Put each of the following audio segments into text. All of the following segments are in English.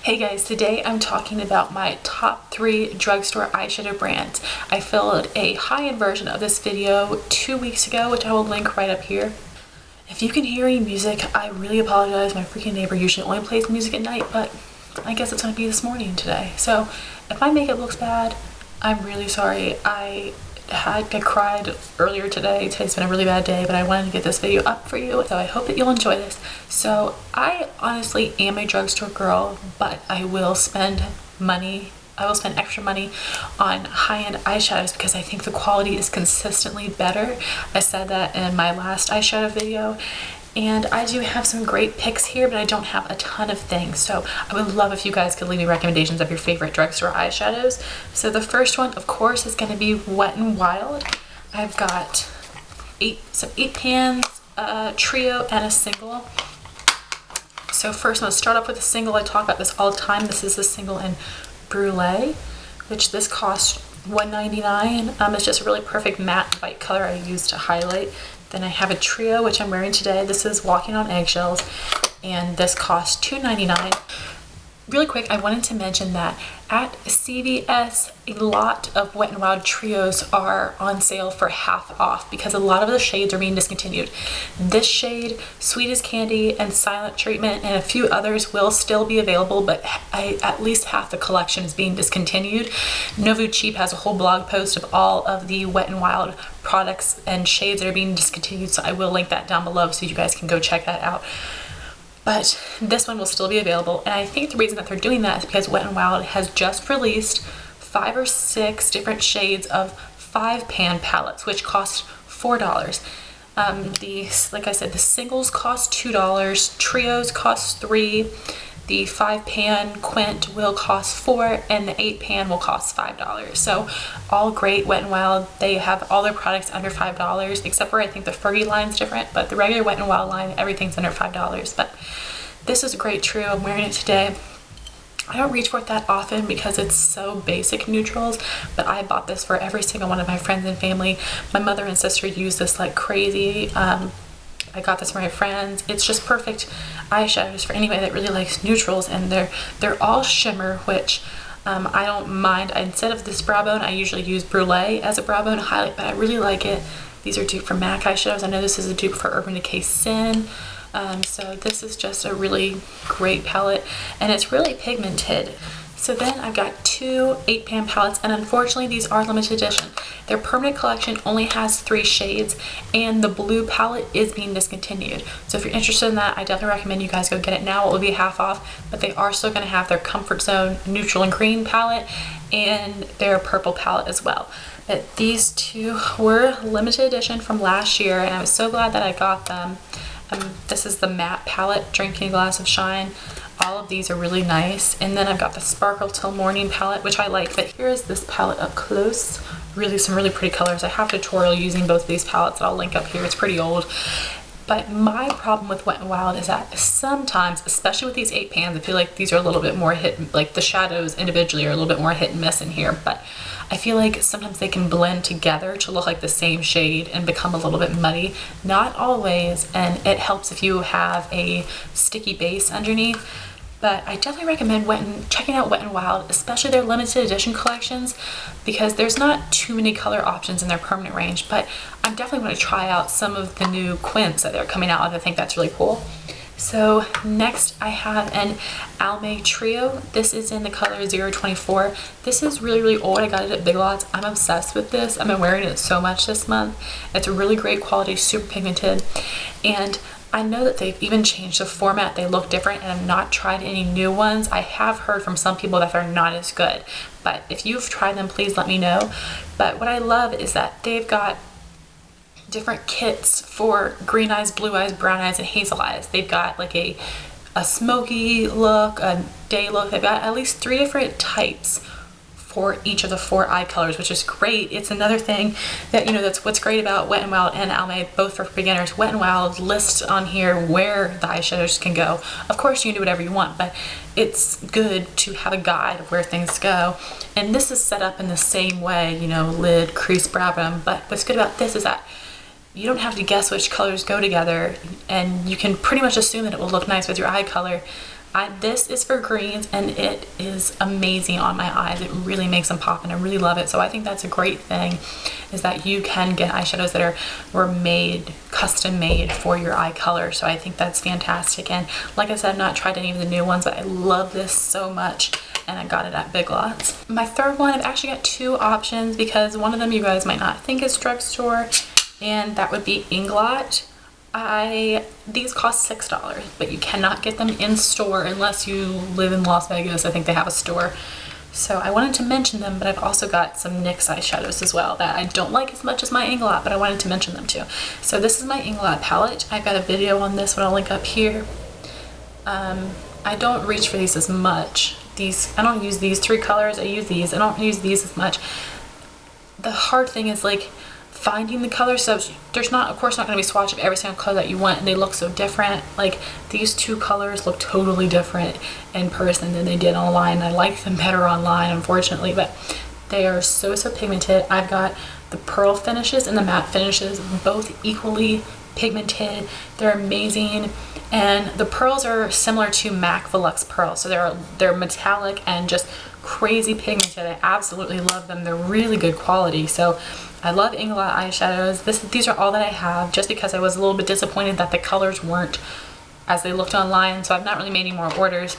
Hey guys, today I'm talking about my top 3 drugstore eyeshadow brands. I filmed a high-end version of this video 2 weeks ago, which I will link right up here. If you can hear any music, I really apologize. My freaking neighbor usually only plays music at night, but I guess it's gonna be this morning today. So if my makeup looks bad, I'm really sorry. I cried earlier today. Today's been a really bad day, but I wanted to get this video up for you, so I hope that you'll enjoy this. So I honestly am a drugstore girl, but I will spend money. I will spend extra money on high-end eyeshadows because I think the quality is consistently better. I said that in my last eyeshadow video. And I do have some great picks here, but I don't have a ton of things. So I would love if you guys could leave me recommendations of your favorite drugstore eyeshadows. So the first one, of course, is going to be Wet n Wild. I've got 8 pans, a trio, and a single. So first, I'm going to start off with a single. I talk about this all the time. This is the single in Brulee, which this costs $1.99. It's just a really perfect matte white color I use to highlight. Then I have a trio, which I'm wearing today. This is Walking on Eggshells, and this costs $2.99. Really quick, I wanted to mention that at CVS, a lot of Wet n Wild trios are on sale for half off because a lot of the shades are being discontinued. This shade, Sweet as Candy, and Silent Treatment, and a few others will still be available, but at least half the collection is being discontinued. Nouveau Cheap has a whole blog post of all of the Wet n Wild products and shades that are being discontinued, so I will link that down below so you guys can go check that out. But this one will still be available, and I think the reason that they're doing that is because Wet n Wild has just released 5 or 6 different shades of 5-pan palettes, which cost $4. Like I said, the singles cost $2, trios cost $3, the 5-pan Quint will cost $4, and the 8-pan will cost $5. So all great Wet n Wild. They have all their products under $5, except for I think the Fergie line's different, but the regular Wet n Wild line, everything's under $5. But this is a great trio. I'm wearing it today. I don't reach for it that often because it's so basic neutrals, but I bought this for every single one of my friends and family. My mother and sister use this like crazy. I got this for my friends. It's just perfect eyeshadows for anybody that really likes neutrals, and they're all shimmer, which I don't mind. Instead of this brow bone, I usually use Brulee as a brow bone highlight, but I really like it. These are dupe for MAC eyeshadows. I know this is a dupe for Urban Decay Sin. So this is just a really great palette, and it's really pigmented. So then I've got 2 8-pan palettes, and unfortunately these are limited edition. Their permanent collection only has 3 shades, and the blue palette is being discontinued. So if you're interested in that, I definitely recommend you guys go get it now. It will be half off, but they are still going to have their Comfort Zone neutral and green palette and their purple palette as well. But these 2 were limited edition from last year, and I was so glad that I got them. This is the matte palette, Drinking a Glass of Shine. All of these are really nice. And then I've got the Sparkle Till Morning palette, which I like, but here is this palette up close. Some really pretty colors. I have a tutorial using both of these palettes that I'll link up here. It's pretty old. But my problem with Wet n Wild is that sometimes, especially with these 8 pans, I feel like these are a little bit more like the shadows individually are a little bit more hit and miss in here, but I feel like sometimes they can blend together to look like the same shade and become a little bit muddy. Not always, and it helps if you have a sticky base underneath. But I definitely recommend checking out Wet n Wild, especially their limited edition collections, because there's not too many color options in their permanent range, but I'm definitely going to try out some of the new Quints that they're coming out with. I think that's really cool. So next I have an Almay Trio. This is in the color 024. This is really, really old. I got it at Big Lots. I'm obsessed with this. I've been wearing it so much this month. It's a really great quality, super pigmented, and I know that they've even changed the format. They look different, and I've not tried any new ones. I have heard from some people that they're not as good, but if you've tried them, please let me know. But what I love is that they've got different kits for green eyes, blue eyes, brown eyes, and hazel eyes. They've got like a smoky look, a day look. They've got at least 3 different types for each of the 4 eye colors, which is great. It's another thing that, you know, that's what's great about Wet n Wild and Almay, both for beginners. Wet n Wild lists on here where the eyeshadows can go. Of course you can do whatever you want, but it's good to have a guide of where things go. And this is set up in the same way, you know, lid, crease, brow bone. But what's good about this is that you don't have to guess which colors go together, and you can pretty much assume that it will look nice with your eye color. This is for greens and it is amazing on my eyes. It really makes them pop and I really love it. So I think that's a great thing, is that you can get eyeshadows that were made, custom made for your eye color. So I think that's fantastic. And like I said, I've not tried any of the new ones, but I love this so much. And I got it at Big Lots. My third one, I've actually got two options because one of them you guys might not think is drugstore, and that would be Inglot. These cost $6, but you cannot get them in store unless you live in Las Vegas. I think they have a store. So I wanted to mention them, but I've also got some NYX eyeshadows as well that I don't like as much as my Inglot, but I wanted to mention them too. So this is my Inglot palette. I've got a video on this one I'll link up here. I don't reach for these as much. I don't use these three colors. I use these. I don't use these as much. The hard thing is like finding the colors. So there's not, of course, not going to be a swatch of every single color that you want, and they look so different. Like these two colors look totally different in person than they did online. I like them better online, unfortunately, but they are so pigmented. I've got the pearl finishes and the matte finishes, both equally pigmented. They're amazing. And the pearls are similar to MAC Volux pearls, so they're metallic and just crazy pigmented. I absolutely love them. They're really good quality. So I love Inglot eyeshadows. These are all that I have, just because I was a little bit disappointed that the colors weren't as they looked online. So I've not really made any more orders,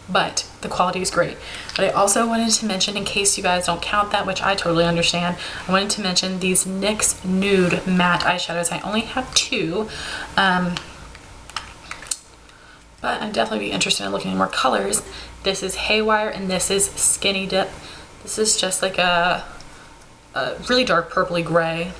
but the quality is great. But I also wanted to mention, in case you guys don't count that, which I totally understand, I wanted to mention these NYX Nude Matte eyeshadows. I only have two. But I'm definitely interested in looking at more colors. This is Haywire and this is Skinny Dip. This is just like a really dark purpley gray.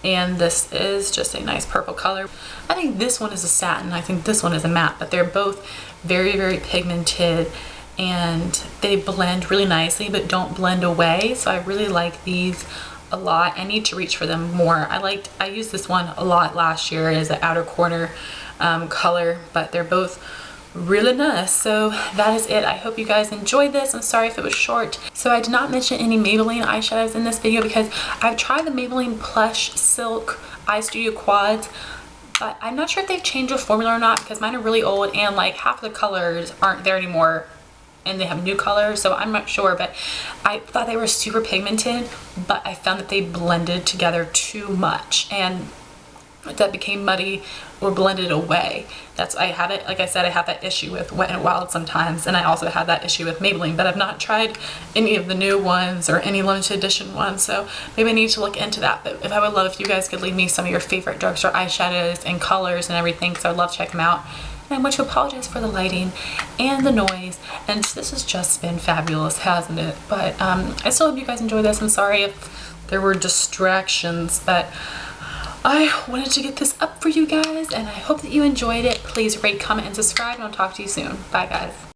And this is just a nice purple color. I think this one is a satin. I think this one is a matte, but they're both very pigmented and they blend really nicely but don't blend away. So I really like these a lot. I need to reach for them more. I used this one a lot last year as an outer corner color, but they're both really nice. So that is it. I hope you guys enjoyed this. I'm sorry if it was short. So I did not mention any Maybelline eyeshadows in this video because I've tried the Maybelline Plush Silk Eye Studio Quads, but I'm not sure if they've changed the formula or not, because mine are really old and like half the colors aren't there anymore and they have new colors, so I'm not sure. But I thought they were super pigmented, but I found that they blended together too much and that became muddy or blended away. I have it, like I said, I have that issue with Wet n Wild sometimes, and I also have that issue with Maybelline, but I've not tried any of the new ones or any limited edition ones, so maybe I need to look into that. But I would love if you guys could leave me some of your favorite drugstore eyeshadows and colors and everything, because I would love to check them out. And I want to apologize for the lighting and the noise, and this has just been fabulous, hasn't it? But I still hope you guys enjoy this. I'm sorry if there were distractions, but I wanted to get this up for you guys, and I hope that you enjoyed it. Please rate, comment, and subscribe, and I'll talk to you soon. Bye, guys.